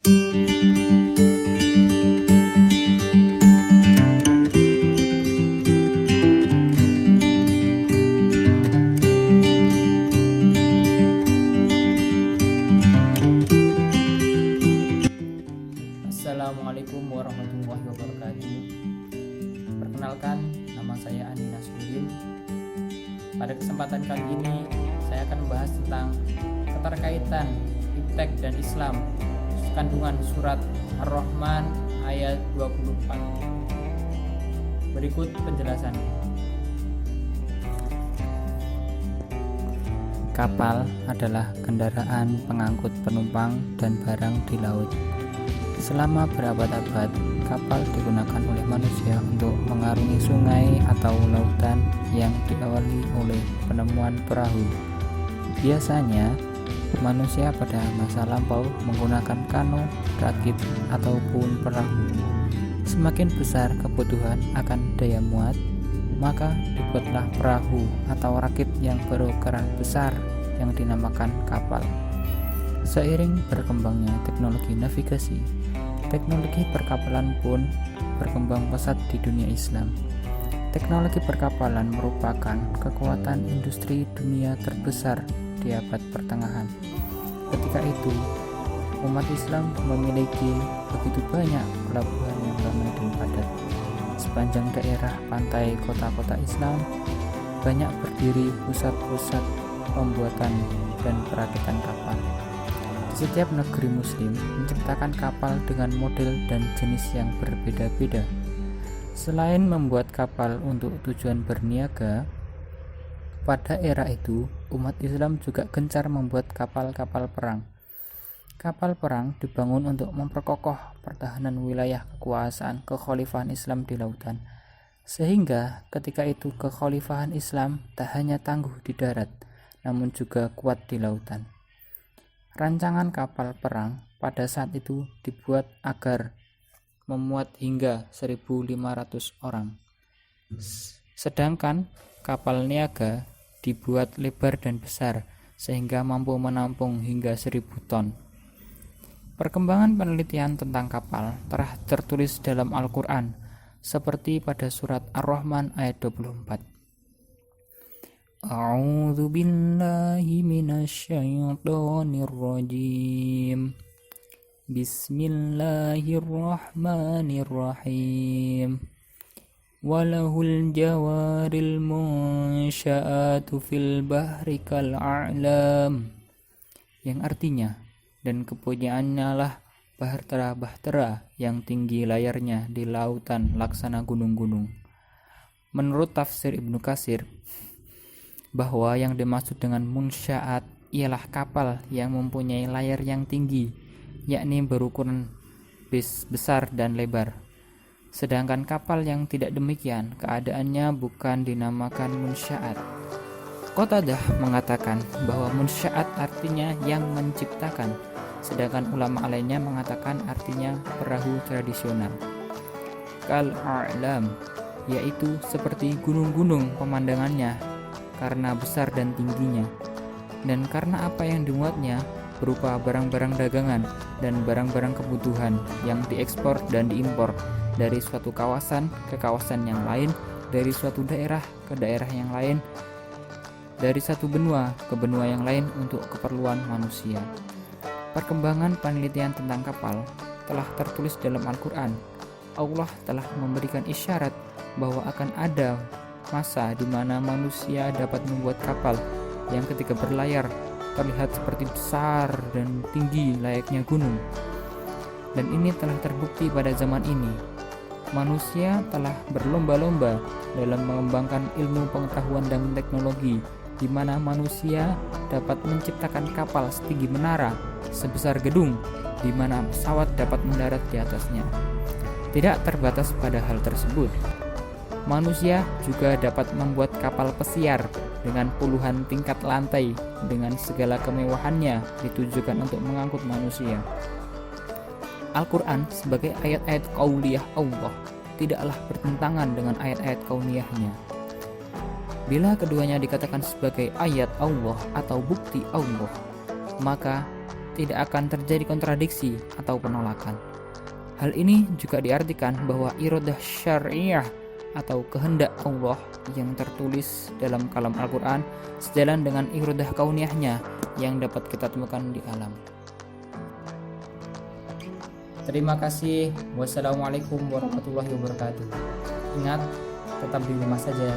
Assalamualaikum warahmatullahi wabarakatuh. Perkenalkan, nama saya Andi Nasruddin. Pada kesempatan kali ini, saya akan membahas tentang keterkaitan iptek dan Islam, kandungan surat Ar-Rahman ayat 24. Berikut penjelasannya. Kapal adalah kendaraan pengangkut penumpang dan barang di laut. Selama berabad-abad, kapal digunakan oleh manusia untuk mengarungi sungai atau lautan yang diawali oleh penemuan perahu. Biasanya, manusia pada masa lampau menggunakan kano, rakit, ataupun perahu. Semakin besar kebutuhan akan daya muat, maka dibuatlah perahu atau rakit yang berukuran besar yang dinamakan kapal. Seiring berkembangnya teknologi navigasi, teknologi perkapalan pun berkembang pesat di dunia Islam. Teknologi perkapalan merupakan kekuatan industri dunia terbesar di abad pertengahan. Ketika itu, umat Islam memiliki begitu banyak pelabuhan yang ramai dan padat. Sepanjang daerah pantai kota-kota Islam, banyak berdiri pusat-pusat pembuatan dan perakitan kapal. Setiap negeri muslim menciptakan kapal dengan model dan jenis yang berbeda-beda. Selain membuat kapal untuk tujuan berniaga, pada era itu umat Islam juga gencar membuat kapal-kapal perang. Kapal perang dibangun untuk memperkokoh pertahanan wilayah kekuasaan kekhalifahan Islam di lautan. Sehingga ketika itu kekhalifahan Islam tak hanya tangguh di darat, namun juga kuat di lautan. Rancangan kapal perang pada saat itu dibuat agar memuat hingga 1.500 orang. Sedangkan kapal niaga dibuat lebar dan besar sehingga mampu menampung hingga 1.000 ton. Perkembangan penelitian tentang kapal telah tertulis dalam Al-Quran seperti pada surat Ar-Rahman ayat 24. A'udzu billahi minasyaitonir rajim. Bismillahirrahmanirrahim. Walahul jawaril munsya'atu fil bahri kal a'lam. Yang artinya, dan kepunyaannya lah bahtera-bahtera yang tinggi layarnya di lautan laksana gunung-gunung. Menurut tafsir Ibnu Katsir, bahwa yang dimaksud dengan munsya'at ialah kapal yang mempunyai layar yang tinggi, yakni berukuran besar dan lebar. Sedangkan kapal yang tidak demikian, keadaannya bukan dinamakan munsya'at. Qatadah mengatakan bahwa munsya'at artinya yang menciptakan, sedangkan ulama lainnya mengatakan artinya perahu tradisional. Kal a'lam, yaitu seperti gunung-gunung pemandangannya karena besar dan tingginya, dan karena apa yang dimuatnya berupa barang-barang dagangan dan barang-barang kebutuhan yang diekspor dan diimpor dari suatu kawasan ke kawasan yang lain, dari suatu daerah ke daerah yang lain, dari satu benua ke benua yang lain untuk keperluan manusia. Perkembangan penelitian tentang kapal telah tertulis dalam Al-Quran. Allah telah memberikan isyarat bahwa akan ada masa di mana manusia dapat membuat kapal yang ketika berlayar terlihat seperti besar dan tinggi layaknya gunung. Dan ini telah terbukti pada zaman ini. Manusia telah berlomba-lomba dalam mengembangkan ilmu pengetahuan dan teknologi, di mana manusia dapat menciptakan kapal setinggi menara, sebesar gedung, di mana pesawat dapat mendarat di atasnya. Tidak terbatas pada hal tersebut, manusia juga dapat membuat kapal pesiar dengan puluhan tingkat lantai dengan segala kemewahannya ditujukan untuk mengangkut manusia. Al-Quran sebagai ayat-ayat qauliyah Allah tidaklah bertentangan dengan ayat-ayat kauniyahnya. Bila keduanya dikatakan sebagai ayat Allah atau bukti Allah, maka tidak akan terjadi kontradiksi atau penolakan. Hal ini juga diartikan bahwa iradah syariah atau kehendak Allah yang tertulis dalam kalam Al-Quran sejalan dengan iradah kauniyahnya yang dapat kita temukan di alam. Terima kasih. Wassalamualaikum warahmatullahi wabarakatuh. Ingat, tetap di rumah saja.